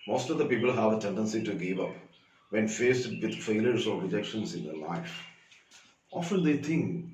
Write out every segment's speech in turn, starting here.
Most of the people have a tendency to give up when faced with failures or rejections in their life. Often they think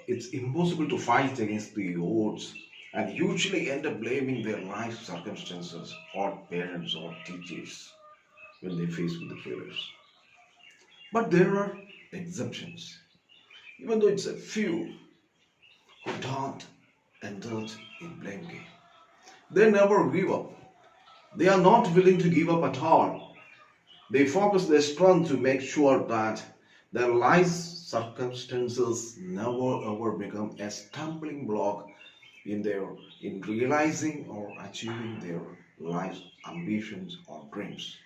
it's impossible to fight against the odds and usually end up blaming their life circumstances or parents or teachers when they face with the failures. But there are exceptions, even though it's a few who don't indulge in blame game. They never give up. They are not willing to give up at all. They focus their strength to make sure that their life circumstances never ever become a stumbling block in realizing or achieving their life's ambitions or dreams.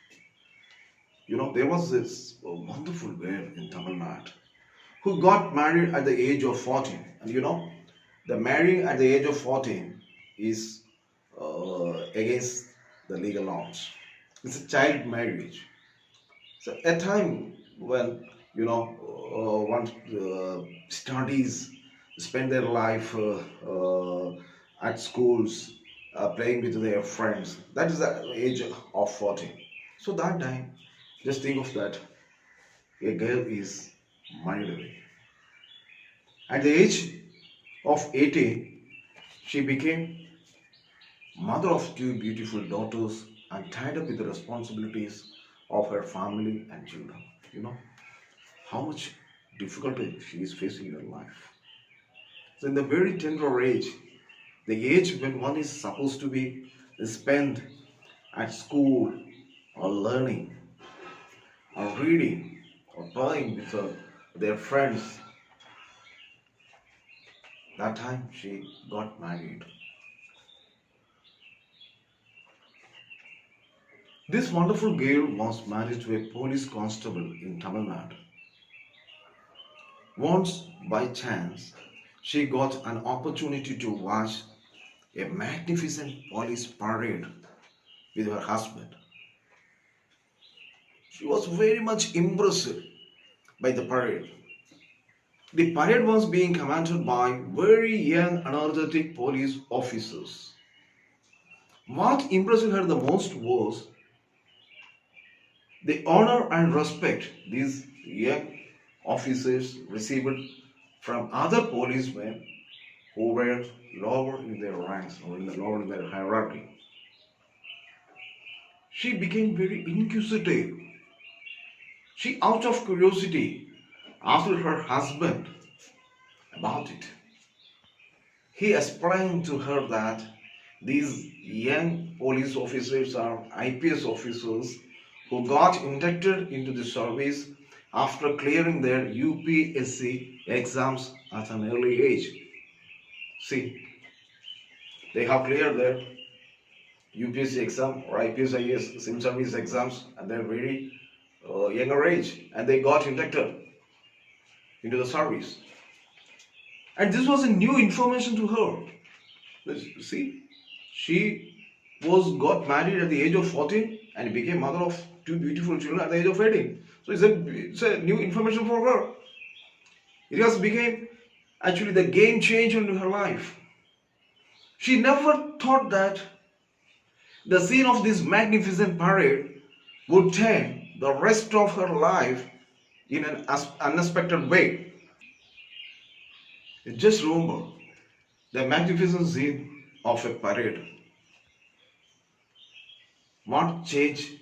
There was this wonderful girl in Tamil Nadu who got married at the age of 14. And the marrying at the age of 14 is against the legal norms. It's a child marriage. So a time when one studies, spend their life at schools, playing with their friends. That is the age of 14. So that time, just think of that. A girl is married away. At the age of 18, she became mother of two beautiful daughters and tied up with the responsibilities of her family and children. You know how much difficulty she is facing in her life. So, in the very tender age, the age when one is supposed to be spent at school or learning or reading or playing with their friends, that time she got married. This wonderful girl was married to a police constable in Tamil Nadu. Once, by chance, she got an opportunity to watch a magnificent police parade with her husband. She was very much impressed by the parade. The parade was being commanded by very young, energetic police officers. What impressed her the most was the honor and respect these young officers received from other policemen who were lower in their ranks or lower in their hierarchy. She became very inquisitive. She, out of curiosity, asked her husband about it. He explained to her that these young police officers are IPS officers who got inducted into the service after clearing their UPSC exams at an early age. See, they have cleared their UPSC exam or IPS IAS sim service exams at their very younger age, and they got inducted into the service. And this was a new information to her. See, she was got married at the age of 14 and became mother of two beautiful children at the age of 18. So it's a new information for her. It has become actually the game changer in her life. She never thought that the scene of this magnificent parade would turn the rest of her life in an unexpected way. Just remember the magnificent scene of a parade. What change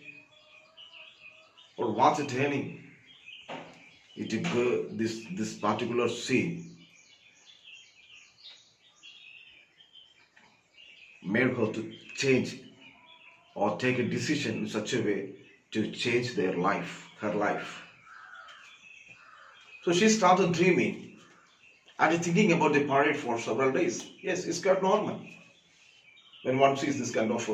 or what a turning this particular scene made her to change or take a decision in such a way to change her life. So she started dreaming and thinking about the parade for several days. Yes, it's quite normal when one sees this kind of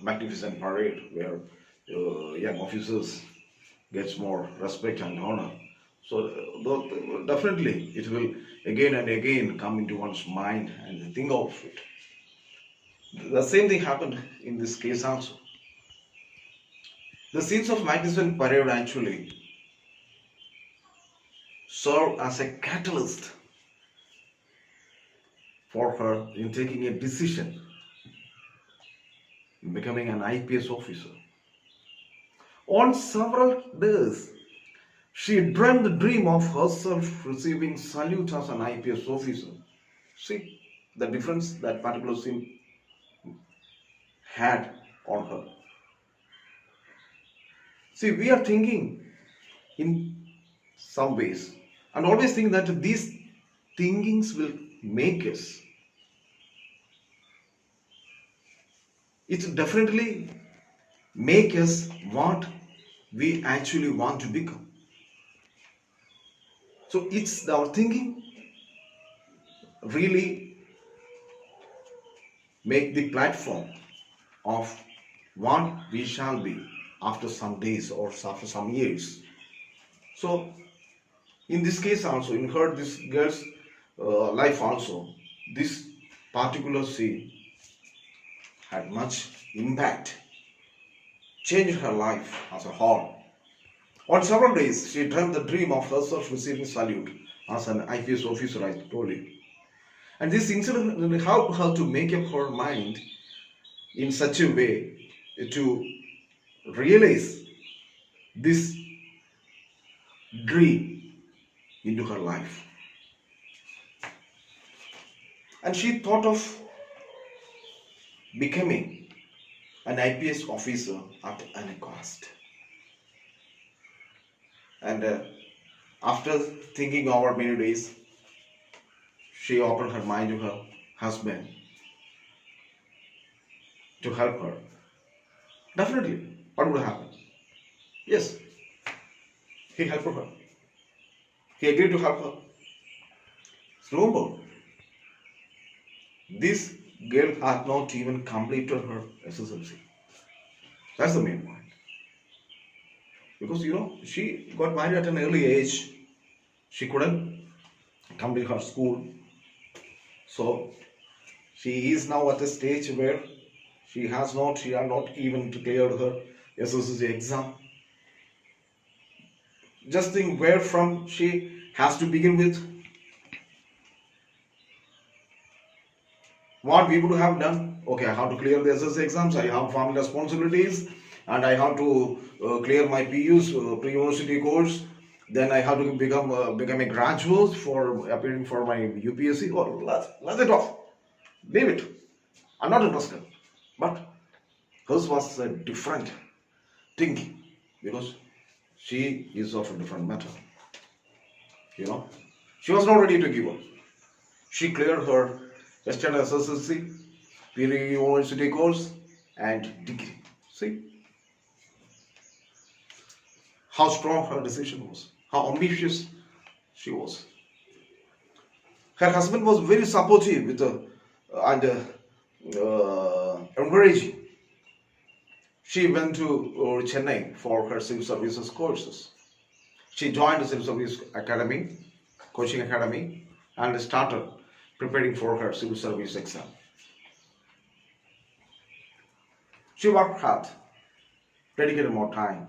magnificent parade where young officers gets more respect and honor. So definitely it will again and again come into one's mind and think of it. The same thing happened in this case also. The scenes of magnificent parade actually serve as a catalyst for her in taking a decision becoming an IPS officer. On several days, she dreamed the dream of herself receiving salute as an IPS officer. See the difference that particular scene had on her. See, we are thinking in some ways and always think that these thinkings will make us. It definitely make us what we actually want to become. So it's our thinking really make the platform of what we shall be after some days or after some years. So in this case also, in her this girl's life also, this particular scene had much impact, changed her life as a whole. On several days, she dreamt the dream of herself receiving salute as an IPS officer, I told you. And this incident helped her to make up her mind in such a way to realize this dream into her life. And she thought of becoming an IPS officer at any cost. And after thinking over many days, she opened her mind to her husband to help her. Definitely, what would happen? Yes, he helped her. He agreed to help her. Remember, this girl had not even completed her SSLC. That's the main point. Because she got married at an early age. She couldn't complete her school. So she is now at a stage where she had not even cleared her SSLC exam. Just think where from she has to begin with. What we would have done? Okay, I have to clear the SSLC exams. I have family responsibilities, and I have to clear my PU's pre-university course. Then I have to become a graduate for appearing for my UPSC. Or let it off. Leave it. I'm not interested. But hers was a different thinking because she is of a different matter. She was not ready to give up. She cleared her external SSLC, pre-university course, and degree. See how strong her decision was, how ambitious she was. Her husband was very supportive with and encouraging. She went to Chennai for her civil services courses. She joined the civil service academy, coaching academy, and started preparing for her civil service exam. She worked hard, dedicated more time.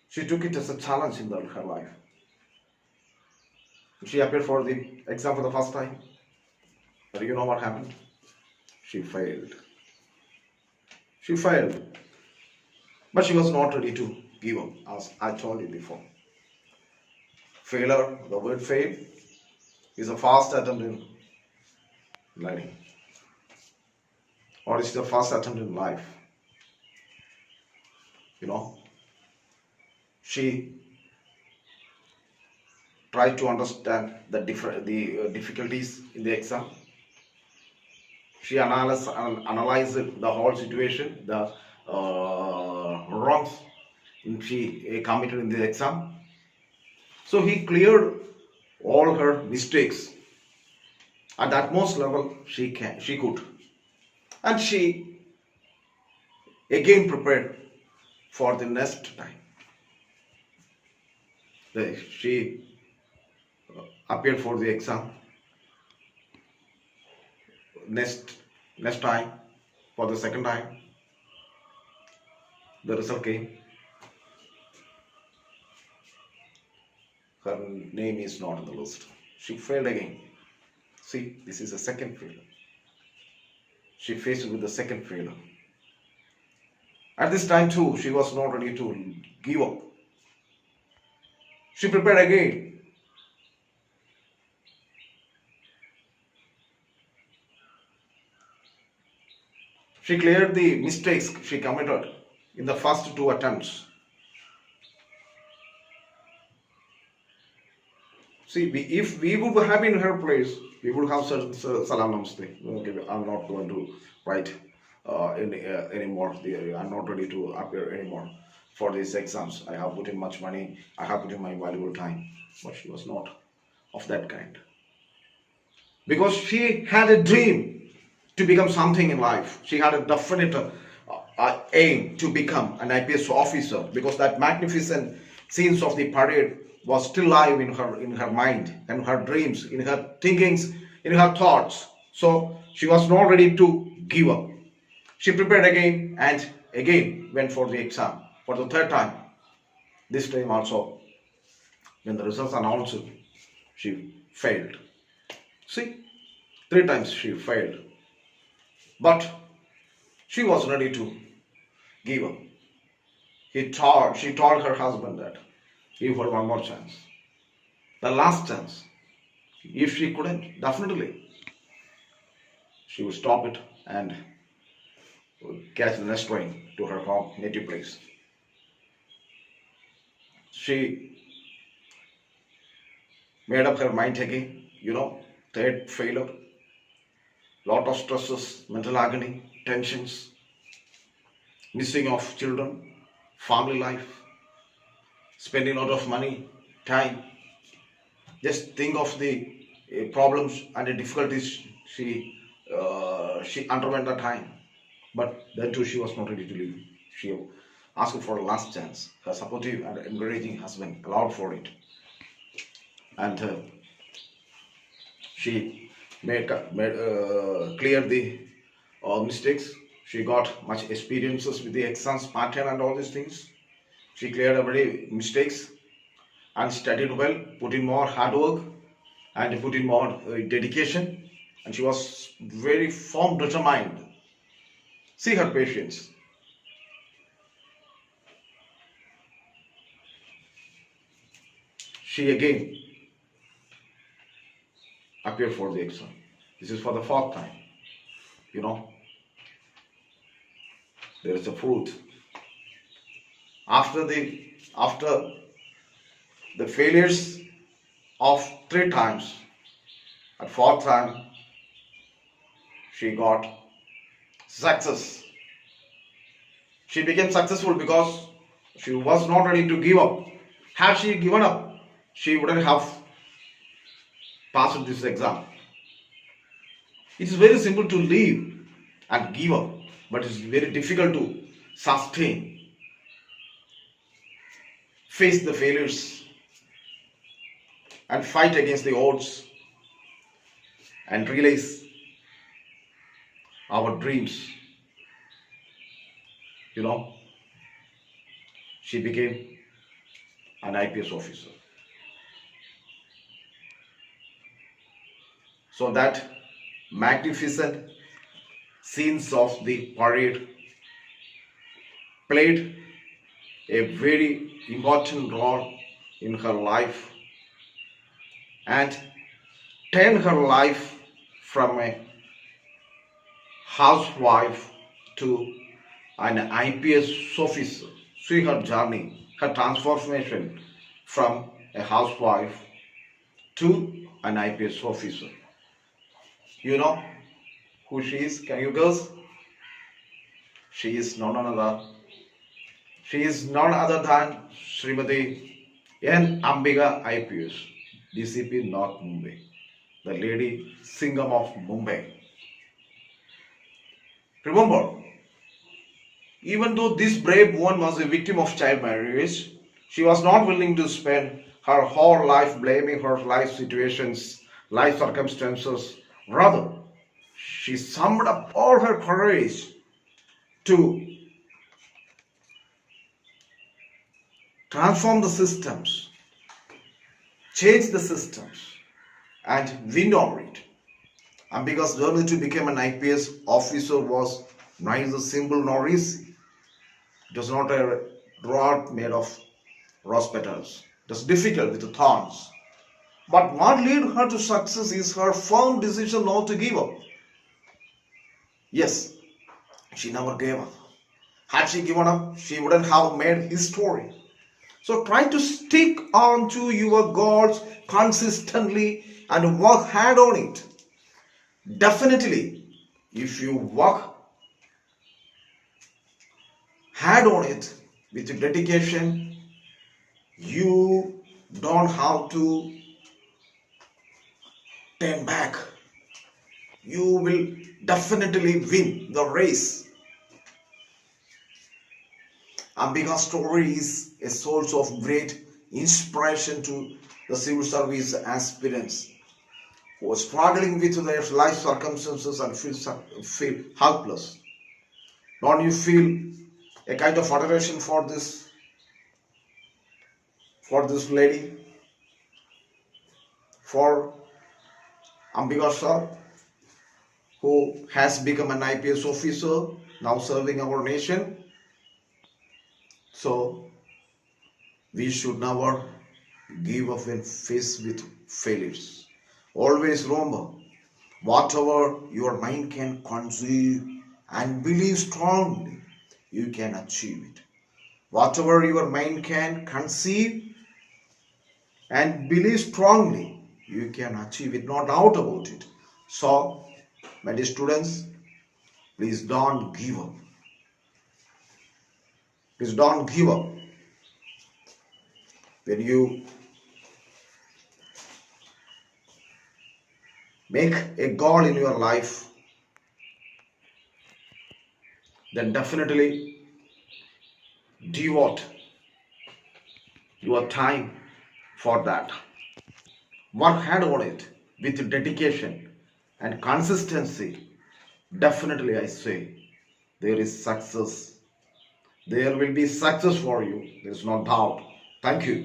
She took it as a challenge in her life. She appeared for the exam for the first time. But you know what happened? She failed. She failed. But she was not ready to give up, as I told you before. Failure, the word fail, is a fast attempt in learning. Or it's the first attempt in life. She tried to understand the difficulties in the exam. She analyzed the whole situation, the wrongs she committed in the exam. So he cleared all her mistakes. At the utmost level, she could. And she again prepared for the next time. She appeared for the exam. Next time, for the second time, the result came. Her name is not on the list. She failed again. See, this is a second failure. she faced with the second failure. At this time too, she was not ready to give up. She prepared again. She cleared the mistakes she committed in the first two attempts. See, if we would have been in her place, we would have said salam namaste. Okay, I'm not going to write anymore. I'm not ready to appear anymore for these exams. I have put in much money. I have put in my valuable time. But she was not of that kind. Because she had a dream to become something in life. She had a definite aim to become an IPS officer, because that magnificent scenes of the parade was still alive in her mind and her dreams, in her thinkings, in her thoughts. So she was not ready to give up. She prepared again and again went for the exam for the third time. This time also, when the results announced, she failed. See, three times she failed. But she was ready to give up. She told her husband that give her one more chance. The last chance. If she couldn't, definitely she would stop it and would catch the next train to her home, native place. She made up her mind again, third failure, lot of stresses, mental agony, tensions, missing of children, family life, spending a lot of money, time. Just think of the problems and the difficulties she underwent that time. But then too she was not ready to leave. She asked for a last chance. Her supportive and encouraging husband allowed for it. And she cleared the mistakes. She got much experiences with the exams pattern and all these things. She cleared every mistakes and studied well, put in more hard work and put in more dedication. And she was very firm, determined. See her patience. She again appeared for the exam. This is for the fourth time. There is a fruit. After the failures of three times, at fourth time she got success. She became successful because she was not ready to give up. Had she given up, she wouldn't have passed this exam. It is very simple to leave and give up, but it's very difficult to sustain, face the failures and fight against the odds and realize our dreams. She became an IPS officer. So that magnificent scenes of the parade played a very important role in her life and turned her life from a housewife to an IPS officer. See her journey, her transformation from a housewife to an IPS officer. You know who she is? Can you guess? She is none other. She is none other than Srimati N. Ambika IPS, DCP North Mumbai, the lady Singham of Mumbai. Remember, even though this brave woman was a victim of child marriage, she was not willing to spend her whole life blaming her life situations, life circumstances. Rather, she summed up all her courage to transform the systems, change the systems, and win over it. Ambika's journey to become an IPS officer was neither simple nor easy. It was not a rod made of rose petals. It was difficult with thorns. But what led her to success is her firm decision not to give up. Yes, she never gave up. Had she given up, she wouldn't have made history. So try to stick on to your goals consistently and work hard on it. Definitely, if you work hard on it with dedication, you don't have to turn back. You will definitely win the race. Ambika's story is a source of great inspiration to the civil service aspirants who are struggling with their life circumstances and feel helpless. Don't you feel a kind of adoration for this lady, for Ambika sir, who has become an IPS officer now serving our nation? So we should never give up when faced with failures. Always remember, whatever your mind can conceive and believe strongly, you can achieve it. Whatever your mind can conceive and believe strongly, you can achieve it, no doubt about it. So, my dear students, please don't give up. Please don't give up. When you make a goal in your life, then definitely devote your time for that. Work hard on it with dedication and consistency. Definitely, I say, there is success. There will be success for you. There is no doubt. Thank you.